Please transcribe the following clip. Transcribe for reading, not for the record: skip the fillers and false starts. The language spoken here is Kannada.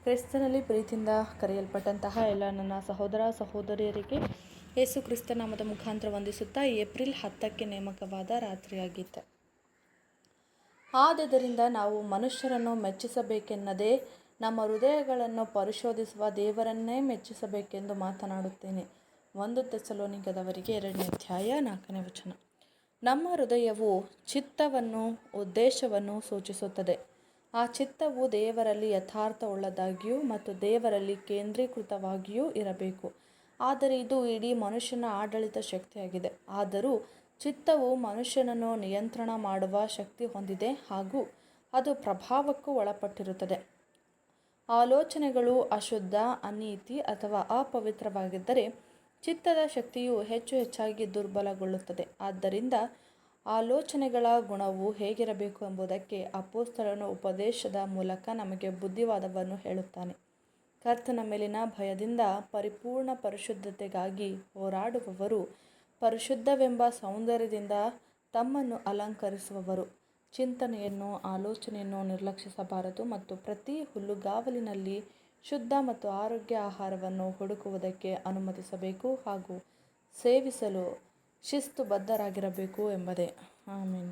ಕ್ರಿಸ್ತನಲ್ಲಿ ಪ್ರೀತಿಯಿಂದ ಕರೆಯಲ್ಪಟ್ಟಂತಹ ಎಲ್ಲ ನನ್ನ ಸಹೋದರ ಸಹೋದರಿಯರಿಗೆ ಯೇಸು ಕ್ರಿಸ್ತ ನಾಮದ ಮುಖಾಂತರ ವಂದಿಸುತ್ತಾ ಏಪ್ರಿಲ್ 10ಕ್ಕೆ ನೇಮಕವಾದ ರಾತ್ರಿಯಾಗಿತ್ತು. ಆದುದರಿಂದ ನಾವು ಮನುಷ್ಯರನ್ನು ಮೆಚ್ಚಿಸಬೇಕೆನ್ನದೇ ನಮ್ಮ ಹೃದಯಗಳನ್ನು ಪರಿಶೋಧಿಸುವ ದೇವರನ್ನೇ ಮೆಚ್ಚಿಸಬೇಕೆಂದು ಮಾತನಾಡುತ್ತೇನೆ. 1 ಥೆಸಲೋನಿಕದವರಿಗೆ 2ನೇ ಅಧ್ಯಾಯ 4ನೇ ವಚನ. ನಮ್ಮ ಹೃದಯವು ಚಿತ್ತವನ್ನು ಉದ್ದೇಶವನ್ನು ಸೂಚಿಸುತ್ತದೆ. ಆ ಚಿತ್ತವು ದೇವರಲ್ಲಿ ಯಥಾರ್ಥವುಳ್ಳದಾಗಿಯೂ ಮತ್ತು ದೇವರಲ್ಲಿ ಕೇಂದ್ರೀಕೃತವಾಗಿಯೂ ಇರಬೇಕು. ಆದರೆ ಇದು ಇಡೀ ಮನುಷ್ಯನ ಆಡಳಿತ ಶಕ್ತಿಯಾಗಿದೆ. ಆದರೂ ಚಿತ್ತವು ಮನುಷ್ಯನನ್ನು ನಿಯಂತ್ರಣ ಮಾಡುವ ಶಕ್ತಿ ಹೊಂದಿದೆ ಹಾಗೂ ಅದು ಪ್ರಭಾವಕ್ಕೂ ಒಳಪಟ್ಟಿರುತ್ತದೆ. ಆಲೋಚನೆಗಳು ಅಶುದ್ಧ, ಅನೀತಿ ಅಥವಾ ಅಪವಿತ್ರವಾಗಿದ್ದರೆ ಚಿತ್ತದ ಶಕ್ತಿಯು ಹೆಚ್ಚಾಗಿ ದುರ್ಬಲಗೊಳ್ಳುತ್ತದೆ. ಆದ್ದರಿಂದ ಆಲೋಚನೆಗಳ ಗುಣವು ಹೇಗಿರಬೇಕು ಎಂಬುದಕ್ಕೆ ಅಪೊಸ್ತಲನು ಉಪದೇಶದ ಮೂಲಕ ನಮಗೆ ಬುದ್ಧಿವಾದವನ್ನು ಹೇಳುತ್ತಾನೆ. ಕರ್ತನ ಮೇಲಿನ ಭಯದಿಂದ ಪರಿಪೂರ್ಣ ಪರಿಶುದ್ಧತೆಗಾಗಿ ಹೋರಾಡುವವರು, ಪರಿಶುದ್ಧವೆಂಬ ಸೌಂದರ್ಯದಿಂದ ತಮ್ಮನ್ನು ಅಲಂಕರಿಸುವವರು, ಚಿಂತನೆಯನ್ನು ಆಲೋಚನೆಯನ್ನು ನಿರ್ಲಕ್ಷಿಸಬಾರದು ಮತ್ತು ಪ್ರತಿ ಹುಲ್ಲುಗಾವಲಿನಲ್ಲಿ ಶುದ್ಧ ಮತ್ತು ಆರೋಗ್ಯ ಆಹಾರವನ್ನು ಹುಡುಕುವುದಕ್ಕೆ ಅನುಮತಿಸಬೇಕು ಹಾಗೂ ಸೇವಿಸಲು ಶಿಸ್ತುಬದ್ಧರಾಗಿರಬೇಕು ಎಂಬುದೇ. ಆಮೆನ್.